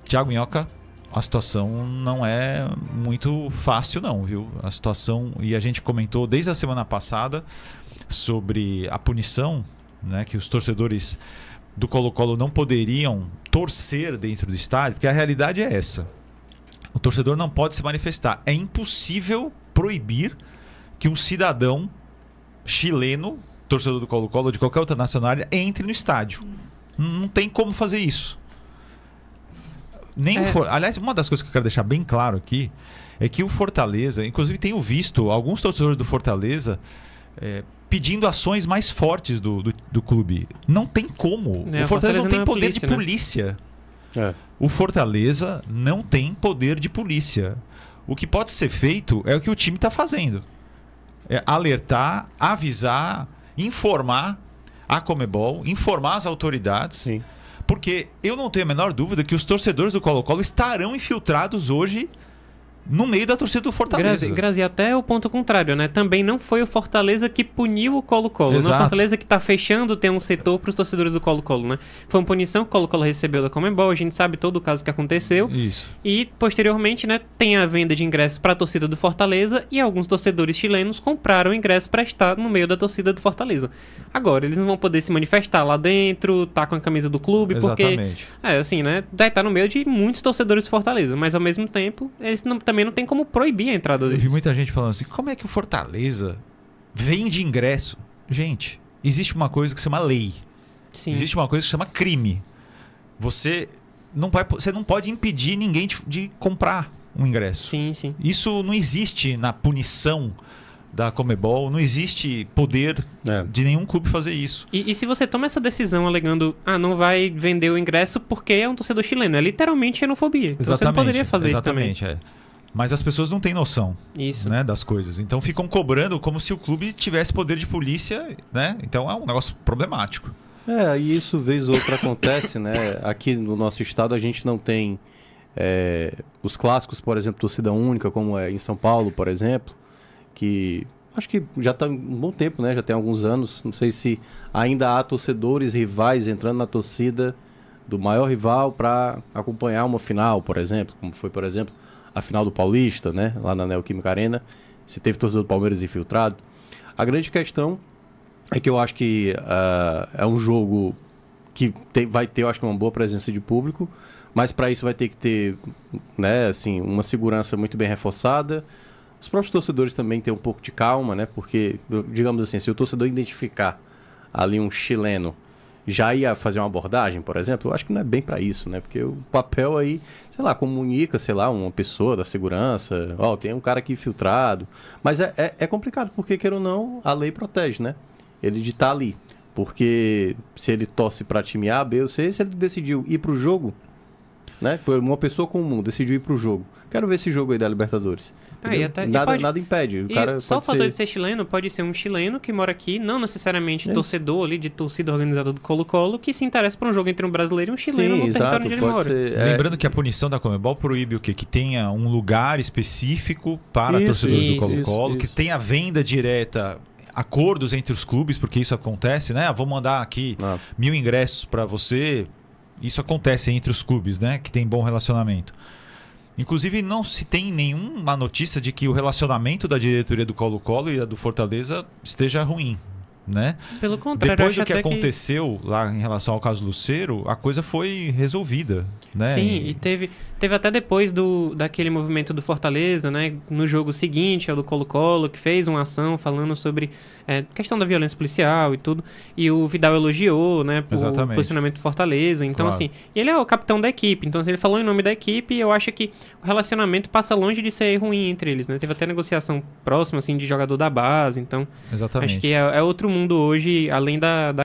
Thiago Minhoca, a situação não é muito fácil não, viu? A situação, e a gente comentou desde a semana passada sobre a punição, né, que os torcedores do Colo-Colo não poderiam torcer dentro do estádio, porque a realidade é essa. O torcedor não pode se manifestar. É impossível proibir que um cidadão chileno, torcedor do Colo-Colo ou de qualquer outra nacionalidade, entre no estádio. Não tem como fazer isso. Aliás, uma das coisas que eu quero deixar bem claro aqui é que o Fortaleza, inclusive tenho visto alguns torcedores do Fortaleza pedindo ações mais fortes do clube. Não tem como. O Fortaleza não tem poder de polícia. O Fortaleza não tem poder de polícia. O que pode ser feito é o que o time está fazendo. É alertar, avisar, informar a Conmebol, informar as autoridades. Sim. Porque eu não tenho a menor dúvida que os torcedores do Colo-Colo estarão infiltrados hoje no meio da torcida do Fortaleza. Grazi, até o ponto contrário, né? Também não foi o Fortaleza que puniu o Colo-Colo. Não, o Fortaleza que está fechando tem um setor para os torcedores do Colo-Colo, né? Foi uma punição que o Colo-Colo recebeu da Conmebol, a gente sabe todo o caso que aconteceu. Isso. E, posteriormente, né, tem a venda de ingressos para a torcida do Fortaleza e alguns torcedores chilenos compraram ingressos para estar no meio da torcida do Fortaleza. Agora, eles não vão poder se manifestar lá dentro, tá com a camisa do clube, Exatamente. porque... assim, né? Vai estar no meio de muitos torcedores do Fortaleza, mas, ao mesmo tempo, eles também não tem como proibir a entrada deles. Eu vi muita gente falando assim, como é que o Fortaleza vende ingresso? Gente, existe uma coisa que se chama lei. Sim. Existe uma coisa que se chama crime. Você não pode impedir ninguém de comprar um ingresso. Sim, sim. Isso não existe na punição da Conmebol, não existe poder de nenhum clube fazer isso. E se você toma essa decisão alegando, não vai vender o ingresso porque é um torcedor chileno, é literalmente xenofobia. Então você não poderia fazer isso também. Mas as pessoas não têm noção, né, das coisas. Então ficam cobrando como se o clube tivesse poder de polícia, né? Então é um negócio problemático. E isso vez ou outra acontece, né? Aqui no nosso estado a gente não tem os clássicos, por exemplo, torcida única, como é em São Paulo, por exemplo, que acho que já está um bom tempo, né? Já tem alguns anos. Não sei se ainda há torcedores rivais entrando na torcida do maior rival para acompanhar uma final, por exemplo, como foi, por exemplo, a final do Paulista, né? Lá na Neoquímica Arena, se teve torcedor do Palmeiras infiltrado. A grande questão é que eu acho que é um jogo que vai ter, eu acho que, uma boa presença de público, mas para isso vai ter que ter, né, assim, uma segurança muito bem reforçada. Os próprios torcedores também têm um pouco de calma, né? Porque, digamos assim, se o torcedor identificar ali um chileno, já ia fazer uma abordagem, por exemplo, eu acho que não é bem para isso, né? Porque o papel aí, sei lá, comunica, sei lá, uma pessoa da segurança, tem um cara aqui infiltrado. Mas é complicado, porque, queira ou não, a lei protege, né? Ele de estar ali. Porque se ele torce para time A, B ou C, se ele decidiu ir pro jogo, né? Uma pessoa comum decidiu ir pro jogo. Quero ver esse jogo aí da Libertadores. Nada impede. O cara só o fator de ser chileno pode ser um chileno que mora aqui, não necessariamente torcedor ali de torcida organizada do Colo-Colo, que se interessa por um jogo entre um brasileiro e um chileno no território onde ele mora. Lembrando que a punição da Conmebol proíbe o quê? Que tenha um lugar específico para torcedores do Colo-Colo, que tenha venda direta, acordos entre os clubes, porque isso acontece, né? Vou mandar aqui 1000 ingressos para você. Isso acontece entre os clubes, né? Que tem bom relacionamento. Inclusive, não se tem nenhuma notícia de que o relacionamento da diretoria do Colo-Colo e a do Fortaleza esteja ruim, né? Pelo contrário, depois do que aconteceu lá em relação ao caso Lucero, a coisa foi resolvida, né? Sim, e teve até depois daquele movimento do Fortaleza, né? No jogo seguinte, ao do Colo-Colo, que fez uma ação falando sobre questão da violência policial e tudo, e o Vidal elogiou, né? O posicionamento do Fortaleza. Então, assim, ele é o capitão da equipe, então assim, ele falou em nome da equipe, e eu acho que o relacionamento passa longe de ser ruim entre eles, né? Teve até negociação próxima, assim, de jogador da base, então acho que é outro mundo hoje, além da